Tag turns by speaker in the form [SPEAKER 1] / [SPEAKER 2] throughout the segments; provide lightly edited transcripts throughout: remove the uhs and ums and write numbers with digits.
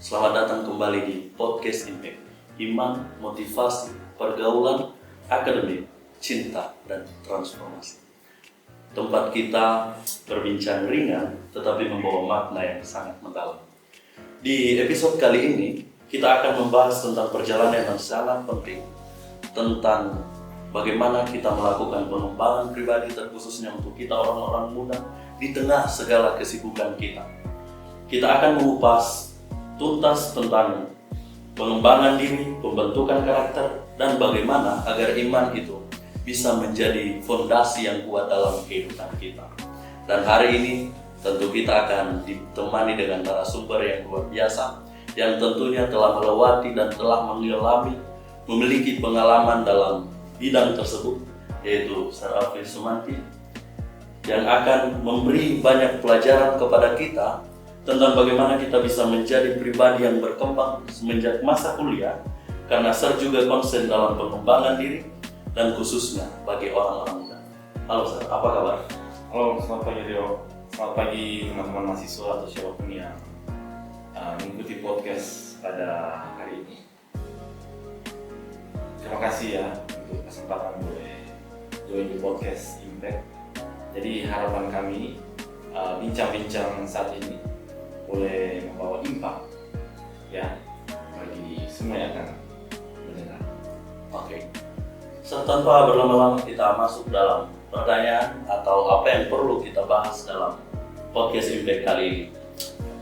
[SPEAKER 1] Selamat datang kembali di Podcast Impact. Iman, motivasi, pergaulan, akademik, cinta, dan transformasi. Tempat kita berbincang ringan tetapi membawa makna yang sangat mendalam. Di episode kali ini, kita akan membahas tentang perjalanan yang sangat penting, tentang bagaimana kita melakukan pengembangan pribadi terkhususnya untuk kita orang-orang muda di tengah segala kesibukan kita. Kita akan mengupas tuntas tentang pengembangan diri, pembentukan karakter, dan bagaimana agar iman itu bisa menjadi fondasi yang kuat dalam kehidupan kita. Dan hari ini tentu kita akan ditemani dengan narasumber yang luar biasa, yang tentunya telah melewati dan telah mengalami, memiliki pengalaman dalam bidang tersebut, yaitu Sir Alvin Sumanti, yang akan memberi banyak pelajaran kepada kita tentang bagaimana kita bisa menjadi pribadi yang berkembang semenjak masa kuliah, karena Sir juga konsen dalam pengembangan diri dan khususnya bagi orang-orang muda. Halo Sir, apa kabar?
[SPEAKER 2] Halo, selamat pagi Rio. Selamat pagi teman-teman mahasiswa atau siapapun yang mengikuti podcast pada hari ini. Terima kasih ya untuk kesempatan boleh join di podcast Impact. Jadi harapan kami bincang-bincang saat ini boleh membawa impact ya bagi semua yang akan mendengar.
[SPEAKER 1] Oke. Tanpa berlama-lama kita masuk dalam pertanyaan atau apa yang perlu kita bahas dalam podcast Impact kali ini.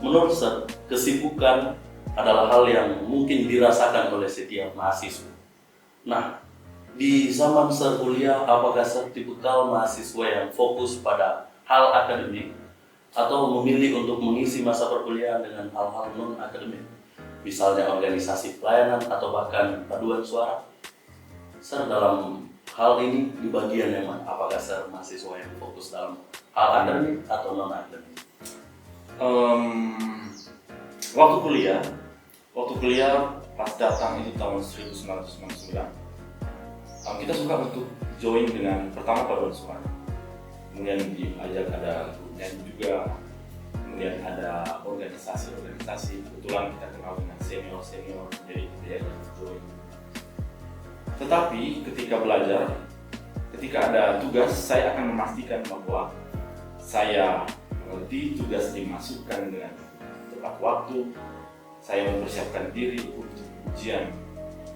[SPEAKER 1] Menurut Sir, kesibukan adalah hal yang mungkin dirasakan oleh setiap mahasiswa. Nah, di zaman Sir kuliah, apakah Sir tipikal mahasiswa yang fokus pada hal akademik atau memilih untuk mengisi masa perkuliahan dengan hal-hal non-akademik, misalnya organisasi pelayanan atau bahkan paduan suara? Sir, dalam hal ini di bagian yang mana? Apakah Sir mahasiswa yang fokus dalam hal akademik atau non-akademik?
[SPEAKER 2] Waktu kuliah pas datang itu tahun 1999, kita suka untuk join dengan pertama paduan suara, kemudian diajak ada dan juga kemudian ada organisasi. Kebetulan kita kenal dengan senior, jadi kita join. Tetapi ketika belajar, ketika ada tugas, saya akan memastikan bahwa saya mengerti tugas dimasukkan dengan tepat waktu, saya mempersiapkan diri untuk ujian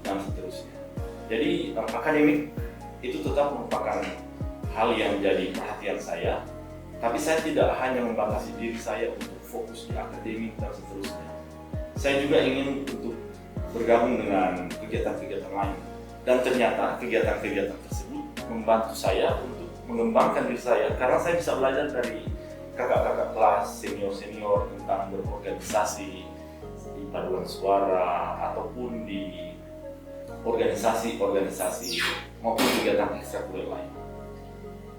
[SPEAKER 2] dan seterusnya. Jadi akademik itu tetap merupakan hal yang menjadi perhatian saya, tapi saya tidak hanya membatasi diri saya untuk fokus di akademik dan seterusnya. Saya juga ingin untuk bergabung dengan kegiatan-kegiatan lain. Dan ternyata kegiatan-kegiatan tersebut membantu saya untuk mengembangkan diri saya, karena saya bisa belajar dari kakak-kakak kelas, senior-senior tentang berorganisasi di paduan suara ataupun di organisasi maupun kegiatan ekstrakurikuler lain.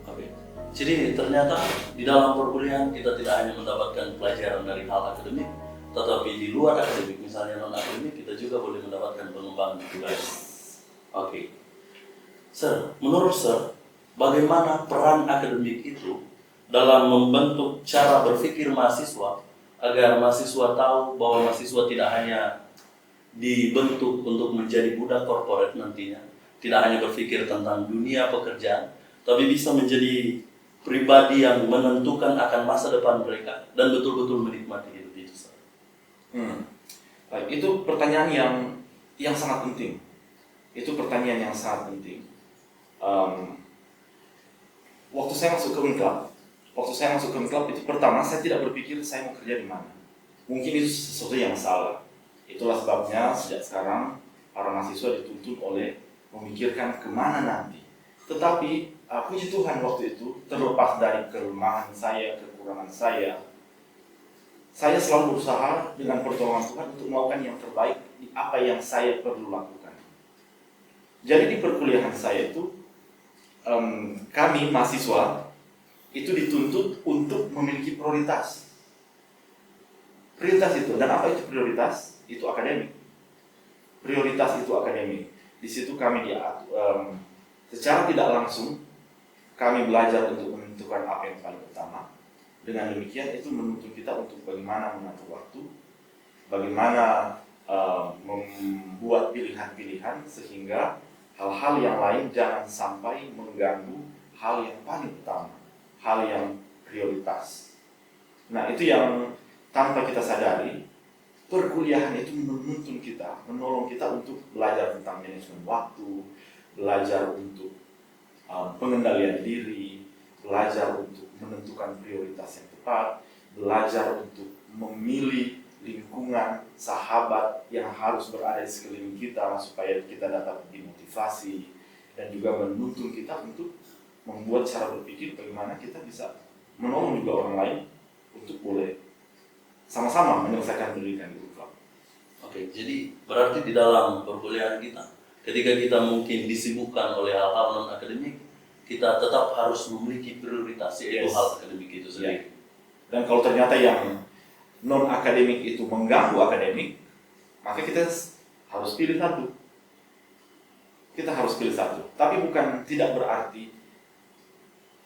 [SPEAKER 1] Oke. Jadi ternyata di dalam perkuliahan kita tidak hanya mendapatkan pelajaran dari hal akademik, tetapi di luar akademik, misalnya non-akademik, kita juga boleh mendapatkan pengembangan pribadi. Oke. Sir, menurut Sir, bagaimana peran akademik itu dalam membentuk cara berpikir mahasiswa agar mahasiswa tahu bahwa mahasiswa tidak hanya dibentuk untuk menjadi budak korporat nantinya, tidak hanya berpikir tentang dunia pekerjaan, tapi bisa menjadi pribadi yang menentukan akan masa depan mereka dan betul-betul menikmati hidup itu.
[SPEAKER 2] Baik, itu pertanyaan yang sangat penting. Itu pertanyaan yang sangat penting. Waktu saya masuk ke Unklab itu pertama saya tidak berpikir saya mau kerja di mana. Mungkin itu sesuatu yang salah. Itulah sebabnya sejak sekarang para mahasiswa dituntut oleh memikirkan kemana nanti. Tetapi puji Tuhan waktu itu, terlepas dari kelemahan saya, kekurangan saya selalu berusaha dengan pertolongan Tuhan untuk melakukan yang terbaik di apa yang saya perlu lakukan. Jadi di perkuliahan saya itu, kami mahasiswa itu dituntut untuk memiliki prioritas. Prioritas itu, dan apa itu prioritas? Itu akademik. Prioritas itu akademik. Di situ kami secara tidak langsung kami belajar untuk menentukan apa yang paling utama. Dengan demikian itu menuntut kita untuk bagaimana mengatur waktu, bagaimana membuat pilihan-pilihan sehingga hal-hal yang lain jangan sampai mengganggu hal yang paling utama, hal yang prioritas. Nah, itu yang tanpa kita sadari, perkuliahan itu menuntun kita, menolong kita untuk belajar tentang manajemen waktu, belajar untuk pengendalian diri, belajar untuk menentukan prioritas yang tepat, belajar untuk memilih lingkungan, sahabat yang harus berada di sekeliling kita supaya kita dapat dimotivasi, dan juga menuntun kita untuk membuat cara berpikir bagaimana kita bisa menolong juga orang lain untuk boleh sama-sama menyelesaikan pendidikan itu.
[SPEAKER 1] Oke, jadi berarti di dalam perkuliahan kita, ketika kita mungkin disibukkan oleh hal-hal non-akademik, kita tetap harus memiliki prioritas, yaitu hal akademik itu sendiri.
[SPEAKER 2] Dan kalau ternyata yang non-akademik itu mengganggu akademik, maka kita harus pilih satu. Kita harus pilih satu. Tapi bukan tidak berarti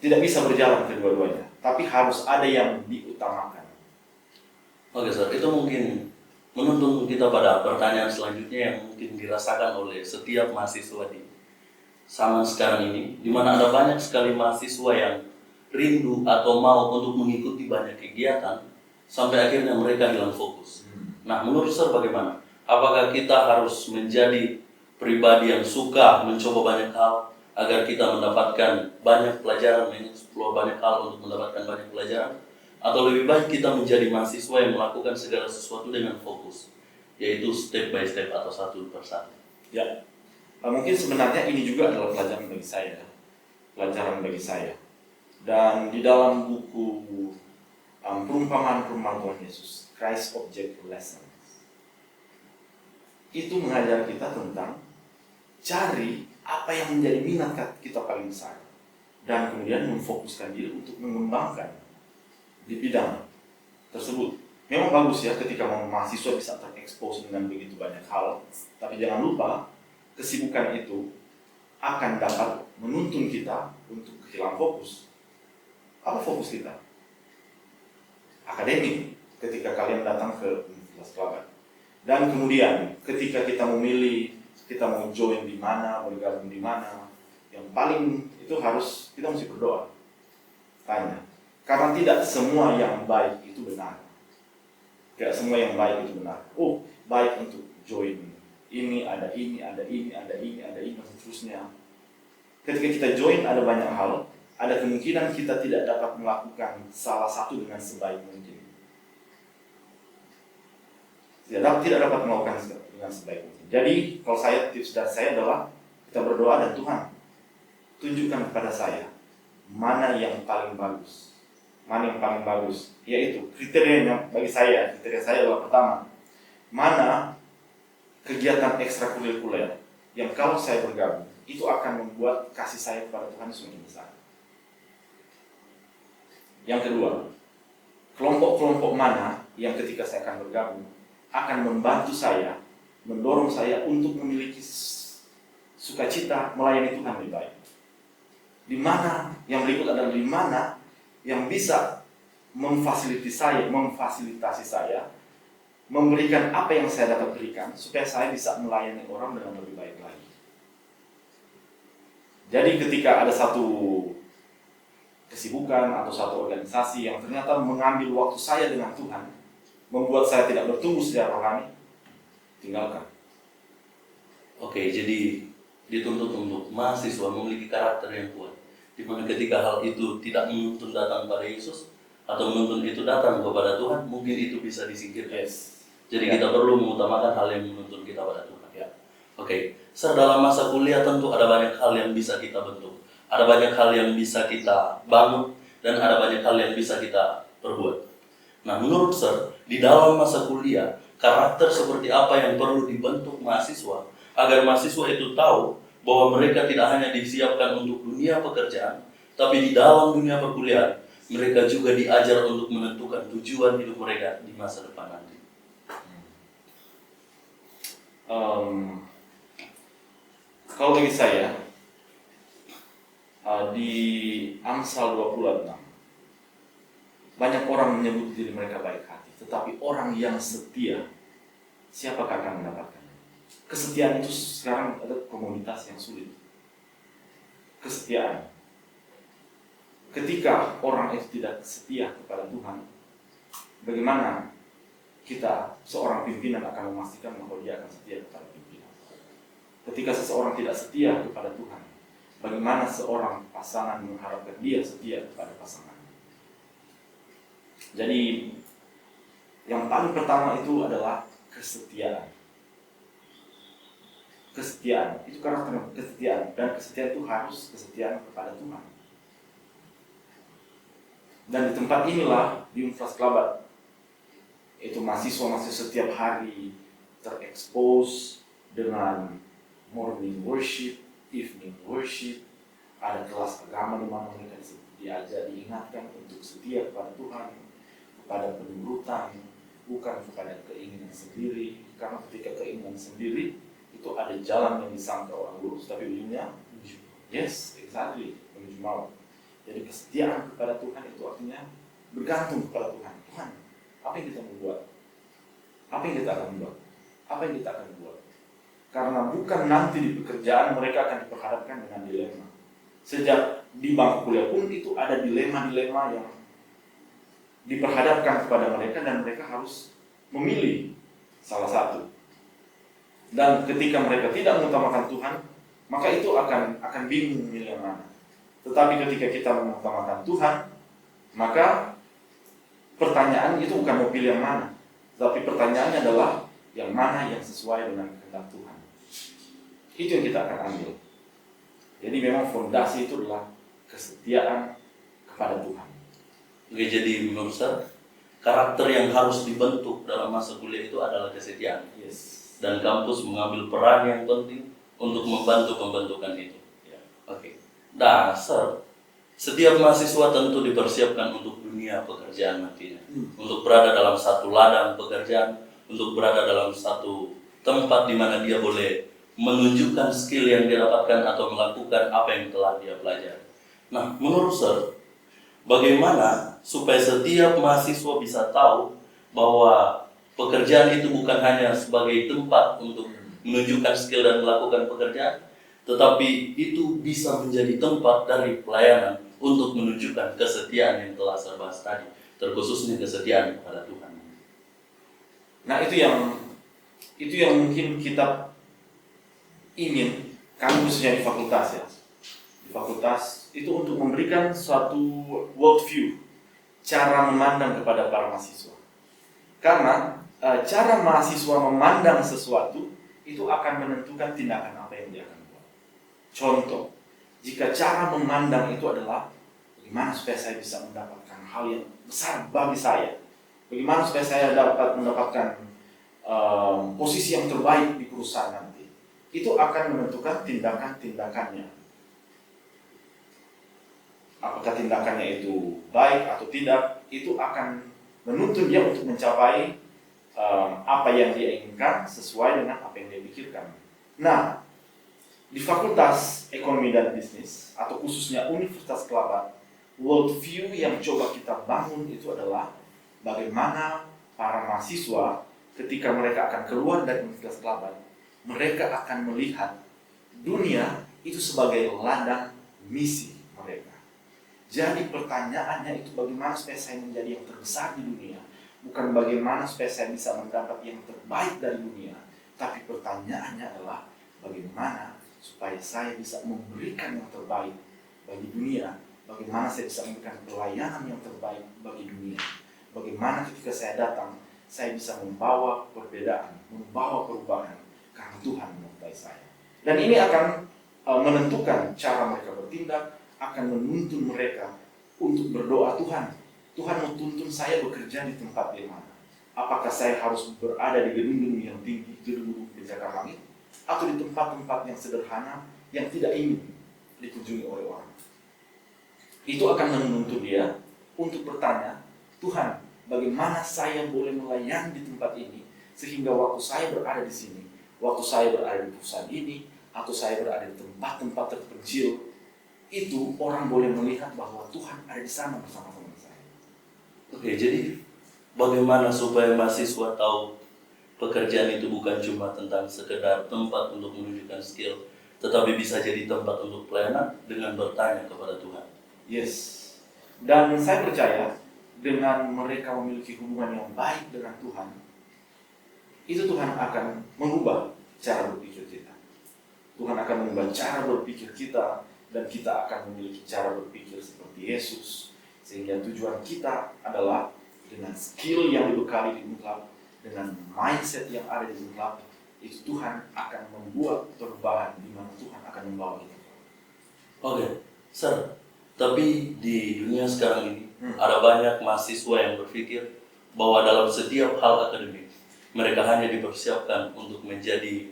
[SPEAKER 2] tidak bisa berjalan kedua-duanya, tapi harus ada yang diutamakan.
[SPEAKER 1] Oke, Sir, itu mungkin menuntun kita pada pertanyaan selanjutnya yang mungkin dirasakan oleh setiap mahasiswa di zaman sekarang ini, di mana ada banyak sekali mahasiswa yang rindu atau mau untuk mengikuti banyak kegiatan, sampai akhirnya mereka hilang fokus. Nah, menurut Sir bagaimana? Apakah kita harus menjadi pribadi yang suka mencoba banyak hal agar kita mendapatkan banyak pelajaran, mengeksplor banyak hal untuk mendapatkan banyak pelajaran? Atau lebih baik kita menjadi mahasiswa yang melakukan segala sesuatu dengan fokus, yaitu step by step atau satu persatu?
[SPEAKER 2] Ya, mungkin sebenarnya ini juga adalah pelajaran bagi saya. Dan di dalam buku perumpamaan Tuhan Yesus, Christ Object Lessons, itu mengajar kita tentang cari apa yang menjadi minat kita paling besar, dan kemudian memfokuskan diri untuk mengembangkan di bidang tersebut. Memang bagus ya ketika mahasiswa bisa terekspos dengan begitu banyak hal, tapi jangan lupa kesibukan itu akan dapat menuntun kita untuk kehilangan fokus. Apa fokus kita? Akademik ketika kalian datang ke Universitas Kelabat. Dan kemudian ketika kita memilih, kita mau join di mana, mau bergabung di mana, yang paling itu harus kita mesti berdoa. Tanya. Karena tidak semua yang baik itu benar. Tidak semua yang baik itu benar. Oh, baik untuk join ini, ada ini, ada ini, ada ini, ada ini, dan seterusnya. Ketika kita join ada banyak hal, ada kemungkinan kita tidak dapat melakukan salah satu dengan sebaik mungkin. Tidak dapat melakukan dengan sebaik mungkin. Jadi, kalau saya, tips dari saya adalah kita berdoa dan Tuhan tunjukkan kepada saya mana yang paling bagus. Mana yang paling bagus, yaitu kriteria saya adalah pertama, mana kegiatan ekstrakurikuler yang kalau saya bergabung itu akan membuat kasih saya kepada Tuhan semakin besar. Yang kedua, kelompok-kelompok mana yang ketika saya akan bergabung akan membantu saya, mendorong saya untuk memiliki sukacita melayani Tuhan lebih baik. Di mana yang berikut adalah di mana yang bisa memfasilitasi saya, memberikan apa yang saya dapat berikan, supaya saya bisa melayani orang dengan lebih baik lagi. Jadi ketika ada satu kesibukan atau satu organisasi yang ternyata mengambil waktu saya dengan Tuhan, membuat saya tidak bertumbuh secara rohani, tinggalkan.
[SPEAKER 1] Oke, jadi dituntut untuk mahasiswa memiliki karakter yang kuat, di mana ketika hal itu tidak menuntun datang pada Yesus atau menuntun itu datang kepada Tuhan, mungkin itu bisa disingkirkan. Jadi kita perlu mengutamakan hal yang menuntun kita pada Tuhan. Oke, dalam masa kuliah tentu ada banyak hal yang bisa kita bentuk, ada banyak hal yang bisa kita bangun, dan ada banyak hal yang bisa kita perbuat. Nah, menurut Sir, di dalam masa kuliah, karakter seperti apa yang perlu dibentuk mahasiswa agar mahasiswa itu tahu bahwa mereka tidak hanya disiapkan untuk dunia pekerjaan, tapi di dalam dunia perkuliahan mereka juga diajar untuk menentukan tujuan hidup mereka di masa depan nanti.
[SPEAKER 2] Kalau bagi saya, di Amsal 26, banyak orang menyebut diri mereka baik hati, tetapi orang yang setia siapakah akan mendapatkan? Kesetiaan itu sekarang ada komoditas yang sulit. Kesetiaan. Ketika orang itu tidak setia kepada Tuhan, bagaimana kita, seorang pimpinan, akan memastikan bahwa dia akan setia kepada pimpinan? Ketika seseorang tidak setia kepada Tuhan, bagaimana seorang pasangan mengharapkan dia setia kepada pasangan? Jadi, yang paling pertama itu adalah kesetiaan. Kesetiaan, itu karakter kesetiaan. Dan kesetiaan itu harus kesetiaan kepada Tuhan. Dan di tempat inilah, di Universitas Kelabat, itu mahasiswa-mahasiswa setiap hari terekspos dengan morning worship, evening worship, ada kelas agama di mana mereka diajar, diingatkan untuk setia kepada Tuhan, kepada penurutan, bukan kepada keinginan sendiri. Karena ketika keinginan sendiri, itu ada jalan yang disangka orang lurus, tapi ujungnya, yes, exactly, menuju maut. Jadi kesetiaan kepada Tuhan itu artinya bergantung kepada Tuhan. Tuhan, apa yang kita mau buat? Apa yang kita akan buat? Apa yang kita akan buat? Karena bukan nanti di pekerjaan mereka akan diperhadapkan dengan dilema. Sejak di bangku kuliah pun itu ada dilema-dilema yang diperhadapkan kepada mereka dan mereka harus memilih salah satu. Dan ketika mereka tidak mengutamakan Tuhan, maka itu akan bingung memilih yang mana. Tetapi ketika kita mengutamakan Tuhan, maka pertanyaan itu bukan mau pilih yang mana, tapi pertanyaannya adalah yang mana yang sesuai dengan kehendak Tuhan. Itu yang kita akan ambil. Jadi memang fondasi itu adalah kesetiaan kepada Tuhan.
[SPEAKER 1] Oke, jadi menurut saya, karakter yang harus dibentuk dalam masa kuliah itu adalah kesetiaan.
[SPEAKER 2] Yes.
[SPEAKER 1] Dan kampus mengambil peran yang penting untuk membantu pembentukan itu.
[SPEAKER 2] Ya.
[SPEAKER 1] Oke. Dasar, setiap mahasiswa tentu dipersiapkan untuk dunia pekerjaan nantinya. Untuk berada dalam satu ladang pekerjaan, untuk berada dalam satu tempat di mana dia boleh menunjukkan skill yang dia dapatkan atau melakukan apa yang telah dia pelajari. Nah, menurut Sir, bagaimana supaya setiap mahasiswa bisa tahu bahwa pekerjaan itu bukan hanya sebagai tempat untuk menunjukkan skill dan melakukan pekerjaan, tetapi itu bisa menjadi tempat dari pelayanan untuk menunjukkan kesetiaan yang telah saya bahas tadi, terkhususnya kesetiaan kepada Tuhan.
[SPEAKER 2] Nah, itu yang mungkin kita ingin, kami khususnya di fakultas ya. Di fakultas itu untuk memberikan suatu world view, cara memandang kepada para mahasiswa. Karena cara mahasiswa memandang sesuatu itu akan menentukan tindakan apa yang dia akan buat. Contoh, jika cara memandang itu adalah bagaimana supaya saya bisa mendapatkan hal yang besar bagi saya, bagaimana supaya saya dapat mendapatkan posisi yang terbaik di perusahaan nanti, itu akan menentukan tindakan-tindakannya. Apakah tindakannya itu baik atau tidak, itu akan menuntun dia untuk mencapai apa yang dia inginkan sesuai dengan apa yang dia pikirkan. Nah, di Fakultas Ekonomi dan Bisnis atau khususnya Universitas Kelabat, world view yang coba kita bangun itu adalah bagaimana para mahasiswa ketika mereka akan keluar dari Universitas Kelabat, mereka akan melihat dunia itu sebagai ladang misi mereka. Jadi pertanyaannya itu bagaimana supaya saya menjadi yang terbesar di dunia, bukan bagaimana supaya saya bisa mendapat yang terbaik dari dunia, tapi pertanyaannya adalah bagaimana supaya saya bisa memberikan yang terbaik bagi dunia, bagaimana saya bisa memberikan pelayanan yang terbaik bagi dunia, bagaimana ketika saya datang, saya bisa membawa perbedaan, membawa perubahan, karena Tuhan menyertai saya. Dan ini akan menentukan cara mereka bertindak, akan menuntun mereka untuk berdoa, Tuhan mau tuntun saya bekerja di tempat di mana? Apakah saya harus berada di gedung-gedung yang tinggi, gedung-gedung pencakar langit, atau di tempat-tempat yang sederhana yang tidak ingin dikunjungi oleh orang? Itu akan menuntun dia untuk bertanya, Tuhan, bagaimana saya boleh melayani di tempat ini sehingga waktu saya berada di sini, waktu saya berada di perusahaan ini, atau saya berada di tempat-tempat terpencil, itu orang boleh melihat bahwa Tuhan ada di sana bersama-sama saya.
[SPEAKER 1] Oke, jadi bagaimana supaya mahasiswa tahu pekerjaan itu bukan cuma tentang sekedar tempat untuk menunjukkan skill, tetapi bisa jadi tempat untuk pelayanan dengan bertanya kepada Tuhan.
[SPEAKER 2] Yes. Dan saya percaya dengan mereka memiliki hubungan yang baik dengan Tuhan, itu Tuhan akan mengubah cara berpikir kita. Tuhan akan mengubah cara berpikir kita, dan kita akan memiliki cara berpikir seperti Yesus. Sehingga tujuan kita adalah dengan skill yang dibekali di Unclub, dengan mindset yang ada di Unclub, itu Tuhan akan membuat perubahan di mana Tuhan akan membawa kita.
[SPEAKER 1] Oke, Sir. Tapi di dunia sekarang ini ada banyak mahasiswa yang berpikir bahwa dalam setiap hal akademik mereka hanya dipersiapkan untuk menjadi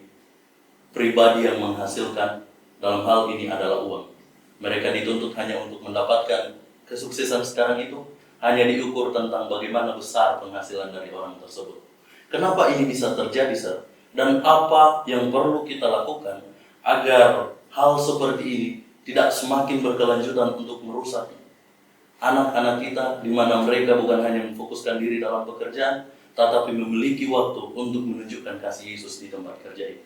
[SPEAKER 1] pribadi yang menghasilkan, dalam hal ini adalah uang. Mereka dituntut hanya untuk mendapatkan kesuksesan sekarang itu hanya diukur tentang bagaimana besar penghasilan dari orang tersebut. Kenapa ini bisa terjadi, Sir? Dan apa yang perlu kita lakukan agar hal seperti ini tidak semakin berkelanjutan untuk merusak anak-anak kita, di mana mereka bukan hanya memfokuskan diri dalam pekerjaan, tetapi memiliki waktu untuk menunjukkan kasih Yesus di tempat kerja ini.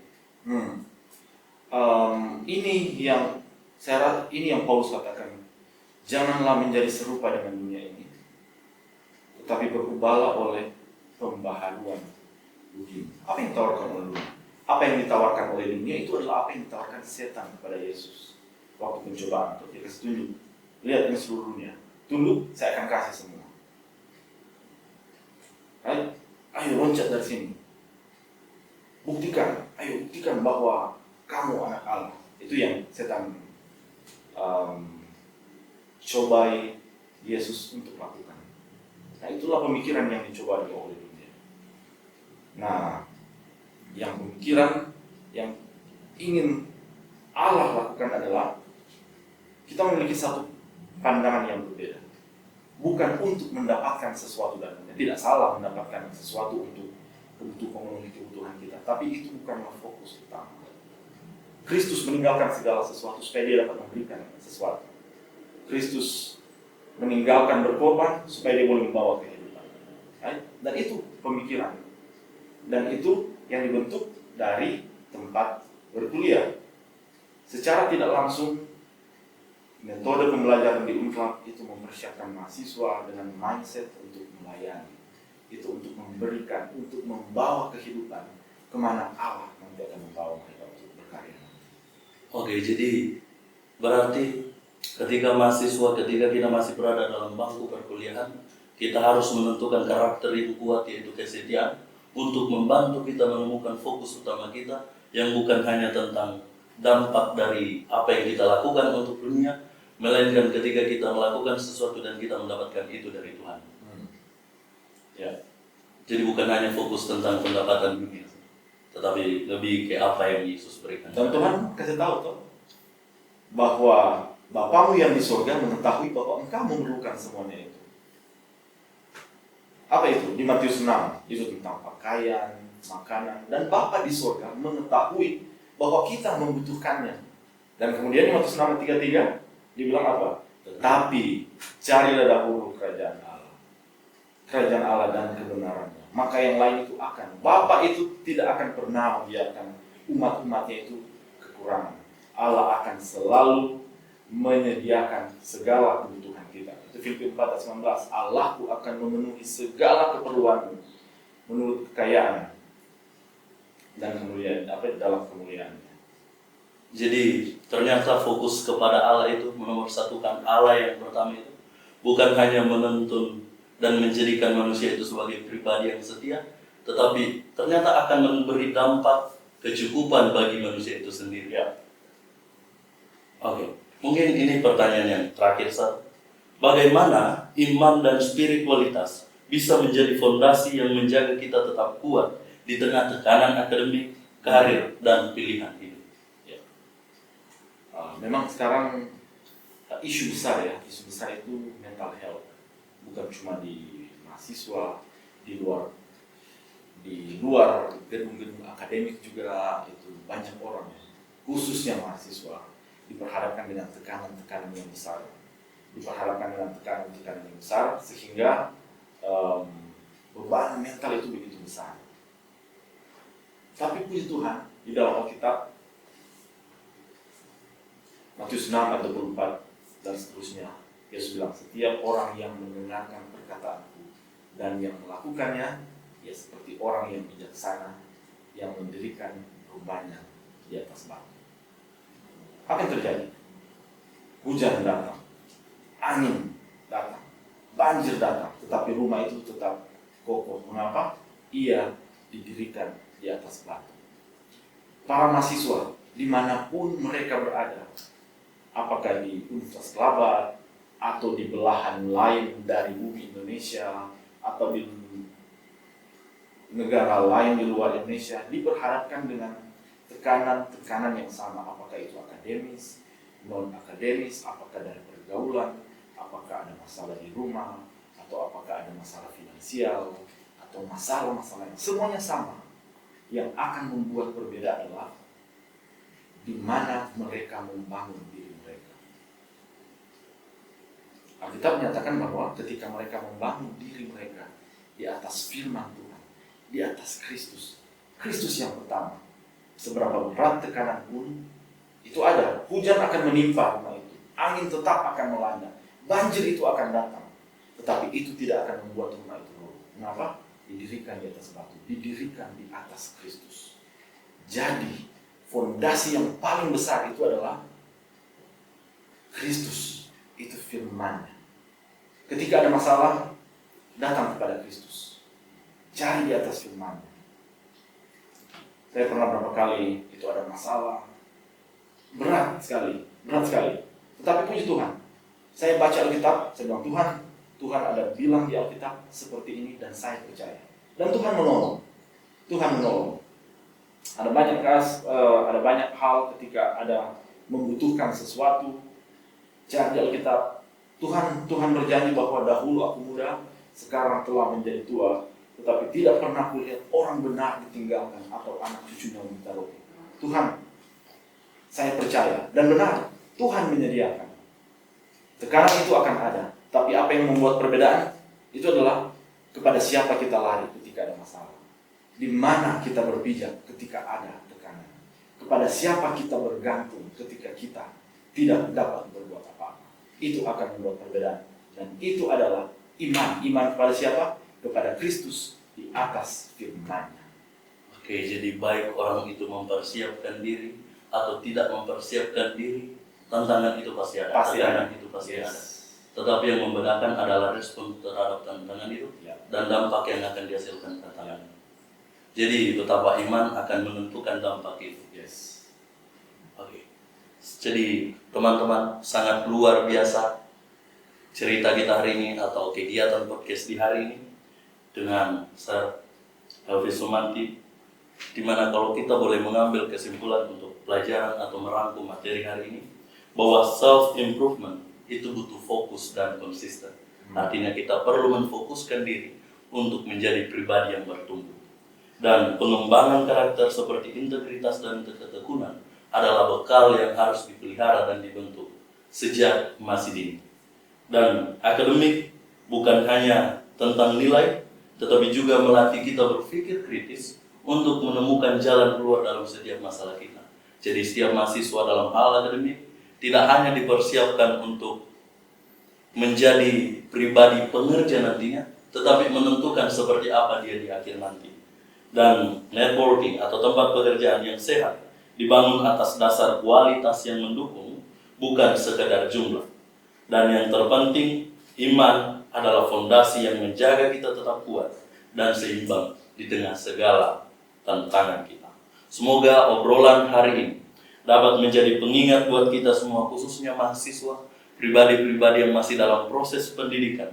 [SPEAKER 2] Ini yang Paulus katakan, janganlah menjadi serupa dengan dunia ini, tetapi berubahlah oleh pembaharuan budi. Apa yang ditawarkan oleh dunia? Apa yang ditawarkan oleh dunia itu adalah apa yang ditawarkan setan kepada Yesus waktu pencobaan. Dia kasih tunjuk, lihat ini seluruh dunia, tunduk, saya akan kasih semua. Ayo loncat dari sini, buktikan bahwa kamu anak Allah. Itu yang setan cobai Yesus untuk lakukan. Nah, itulah pemikiran yang dicoba oleh dunia. Nah, yang pemikiran yang ingin Allah lakukan adalah kita memiliki satu pandangan yang berbeda. Bukan untuk mendapatkan sesuatu darinya. Tidak salah mendapatkan sesuatu untuk memenuhi kebutuhan kita, tapi itu bukanlah fokus utama. Kristus meninggalkan segala sesuatu supaya dia dapat memberikan sesuatu. Kristus meninggalkan berkorban supaya dia boleh membawa kehidupan. Dan itu pemikiran. Dan itu yang dibentuk dari tempat berkuliah. Secara tidak langsung, metode pembelajaran di Unclub itu mempersiapkan mahasiswa dengan mindset untuk melayani. Itu untuk memberikan, untuk membawa kehidupan kemana Allah nanti akan membawa mereka untuk berkarya.
[SPEAKER 1] Oke, jadi berarti ketika kita masih berada dalam bangku perkuliahan, kita harus menentukan karakter yang kuat, yaitu kesetiaan, untuk membantu kita menemukan fokus utama kita yang bukan hanya tentang dampak dari apa yang kita lakukan untuk dunia, melainkan ketika kita melakukan sesuatu dan kita mendapatkan itu dari Tuhan. Ya, jadi bukan hanya fokus tentang pendapatan dunia, tetapi lebih ke apa yang Yesus berikan.
[SPEAKER 2] Dan Tuhan kasih tahu toh bahwa Bapamu yang di surga mengetahui bahwa engkau memerlukan semuanya itu. Apa itu? Di Matius 6 itu tentang pakaian, makanan, dan Bapa di surga mengetahui bahwa kita membutuhkannya. Dan kemudian di Matius 6 ayat 33 dibilang apa? Tetapi carilah dahulu kerajaan Allah dan kebenarannya, maka yang lain itu akan. Bapa itu tidak akan pernah membiarkan umat-umatnya itu kekurangan. Allah akan selalu menyediakan segala kebutuhan kita. Itu Filipi 4:19. Allahku akan memenuhi segala keperluanmu menurut kekayaan dan kemuliaan dalam kemuliaannya.
[SPEAKER 1] Jadi ternyata fokus kepada Allah itu menomorsatukan Allah yang pertama itu bukan hanya menuntun dan menjadikan manusia itu sebagai pribadi yang setia, tetapi ternyata akan memberi dampak kecukupan bagi manusia itu sendiri.
[SPEAKER 2] Ya.
[SPEAKER 1] Oke, mungkin ini pertanyaan yang terakhir, Sir. Bagaimana iman dan spiritualitas bisa menjadi fondasi yang menjaga kita tetap kuat di tengah tekanan akademik, karir, dan pilihan hidup?
[SPEAKER 2] Ya. Memang sekarang isu besar itu mental health. Bukan cuma di mahasiswa, di luar gedung-gedung akademik juga itu banyak orang, khususnya mahasiswa, diperhadapkan dengan tekanan-tekanan yang besar, sehingga beban mental itu begitu besar. Tapi puji Tuhan, di dalam Alkitab, Matius 6 ayat 24 dan seterusnya, Yesus bilang, setiap orang yang mendengarkan perkataanku dan yang melakukannya, ya seperti orang yang bijaksana yang mendirikan rumahnya di atas batu. Apa yang terjadi? Hujan datang, angin datang, banjir datang, tetapi rumah itu tetap kokoh. Mengapa? Ia didirikan di atas batu. Para mahasiswa, dimanapun mereka berada, apakah di Universitas Kelabat, atau di belahan lain dari bumi Indonesia, atau di negara lain di luar Indonesia, diperhadapkan dengan tekanan-tekanan yang sama, apakah itu akademis, non-akademis, apakah dari pergaulan, apakah ada masalah di rumah, atau apakah ada masalah finansial, atau masalah-masalah yang semuanya sama. Yang akan membuat perbedaan adalah di mana mereka membangun diri mereka. Alkitab menyatakan bahwa ketika mereka membangun diri mereka di atas firman Tuhan, di atas Kristus, Kristus yang pertama, seberapa berat tekanan pun itu ada, hujan akan menimpa rumah itu, angin tetap akan melanda, banjir itu akan datang, tetapi itu tidak akan membuat rumah itu runtuh. Kenapa? Didirikan di atas batu, didirikan di atas Kristus. Jadi fondasi yang paling besar itu adalah Kristus, itu firman-Nya. Ketika ada masalah, datang kepada Kristus, cari di atas firman-Nya. Saya pernah berapa kali itu ada masalah, berat sekali. Tetapi puji Tuhan, saya baca Alkitab, saya bilang, Tuhan ada bilang di Alkitab seperti ini dan saya percaya. Dan Tuhan menolong. Ada banyak hal ketika ada membutuhkan sesuatu, cari di Alkitab. Tuhan berjanji bahwa dahulu aku muda, sekarang telah menjadi tua, tetapi tidak pernah kulihat orang benar ditinggalkan atau anak cucunya meminta roti. Tuhan, saya percaya dan benar, Tuhan menyediakan. Tekanan itu akan ada. Tapi apa yang membuat perbedaan? Itu adalah kepada siapa kita lari ketika ada masalah. Di mana kita berpijak ketika ada tekanan. Kepada siapa kita bergantung ketika kita tidak dapat berbuat apa-apa. Itu akan membuat perbedaan. Dan itu adalah iman. Iman kepada siapa? Kepada Kristus di atas firman-Nya.
[SPEAKER 1] Oke, jadi baik orang itu mempersiapkan diri atau tidak mempersiapkan diri, tantangan itu pasti ada. Tantangan itu pasti ada. Tetapi yang membedakan adalah respon terhadap tantangan itu dan dampak yang akan dihasilkan tantangan. Jadi betapa iman akan menentukan dampak itu. Oke. Jadi teman-teman, sangat luar biasa cerita kita hari ini atau kegiatan podcast di hari ini dengan Sir Helvi Sumanti, di mana kalau kita boleh mengambil kesimpulan untuk pelajaran atau merangkum materi hari ini, bahwa self-improvement itu butuh fokus dan konsisten. Artinya kita perlu memfokuskan diri untuk menjadi pribadi yang bertumbuh. Dan pengembangan karakter seperti integritas dan ketekunan adalah bekal yang harus dipelihara dan dibentuk sejak masih dini. Dan akademik bukan hanya tentang nilai, tetapi juga melatih kita berpikir kritis untuk menemukan jalan keluar dalam setiap masalah kita. Jadi setiap mahasiswa dalam hal akademik tidak hanya dipersiapkan untuk menjadi pribadi pengerja nantinya, tetapi menentukan seperti apa dia di akhir nanti. Dan networking atau tempat pekerjaan yang sehat dibangun atas dasar kualitas yang mendukung, bukan sekedar jumlah. Dan yang terpenting, iman adalah fondasi yang menjaga kita tetap kuat dan seimbang di tengah segala tantangan kita. Semoga obrolan hari ini dapat menjadi pengingat buat kita semua, khususnya mahasiswa, pribadi-pribadi yang masih dalam proses pendidikan,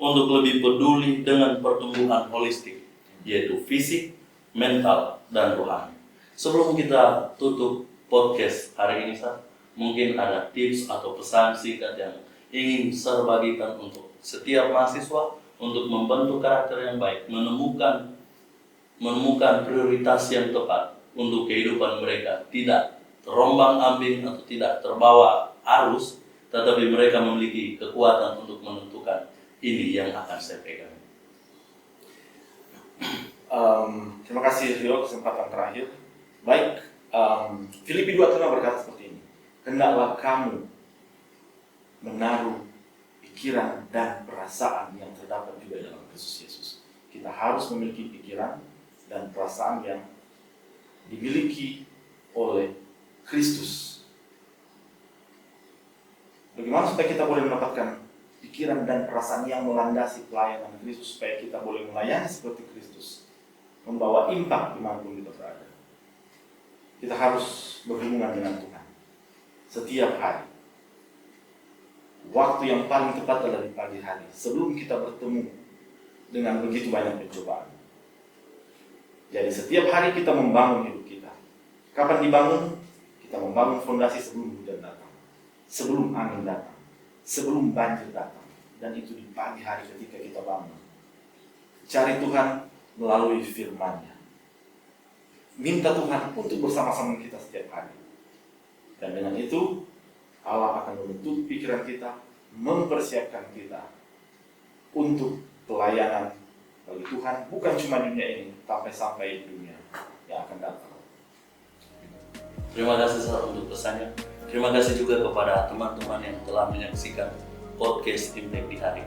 [SPEAKER 1] untuk lebih peduli dengan pertumbuhan holistik, yaitu fisik, mental, dan rohani. Sebelum kita tutup podcast hari ini, Sar, mungkin ada tips atau pesan singkat yang ingin Sar bagikan untuk setiap mahasiswa untuk membentuk karakter yang baik, menemukan prioritas yang tepat untuk kehidupan mereka, tidak terombang-ambing atau tidak terbawa arus, tetapi mereka memiliki kekuatan untuk menentukan ini yang akan saya pegang.
[SPEAKER 2] Terima kasih Rio, kesempatan terakhir. Baik, Filipi 2:6 berkata seperti ini. Hendaklah kamu menaruh pikiran dan perasaan yang terdapat juga dalam Kristus Yesus. Kita harus memiliki pikiran dan perasaan yang dimiliki oleh Kristus. Bagaimana supaya kita boleh mendapatkan pikiran dan perasaan yang melandasi pelayanan Kristus, supaya kita boleh melayani seperti Kristus, membawa impact dimanapun kita berada? Kita harus berhubungan dengan Tuhan setiap hari. Waktu yang paling tepat adalah di pagi hari, sebelum kita bertemu dengan begitu banyak pencobaan. Jadi setiap hari kita membangun hidup kita. Kapan dibangun? Kita membangun fondasi sebelum hujan datang, sebelum angin datang, sebelum banjir datang. Dan itu di pagi hari ketika kita bangun. Cari Tuhan melalui firman-Nya. Minta Tuhan untuk bersama-sama kita setiap hari. Dan dengan itu, Allah akan membentuk pikiran kita, mempersiapkan kita untuk pelayanan bagi Tuhan, bukan cuma dunia ini, tapi sampai dunia yang akan datang.
[SPEAKER 1] Terima kasih Sar untuk pesannya. Terima kasih juga kepada teman-teman yang telah menyaksikan podcast Impact di hari.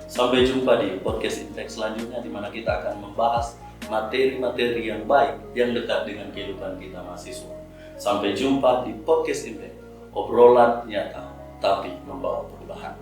[SPEAKER 1] Sampai jumpa di podcast Impact selanjutnya, di mana kita akan membahas materi-materi yang baik yang dekat dengan kehidupan kita mahasiswa. Sampai jumpa di podcast Impact, obrolan nyata tapi membawa perubahan.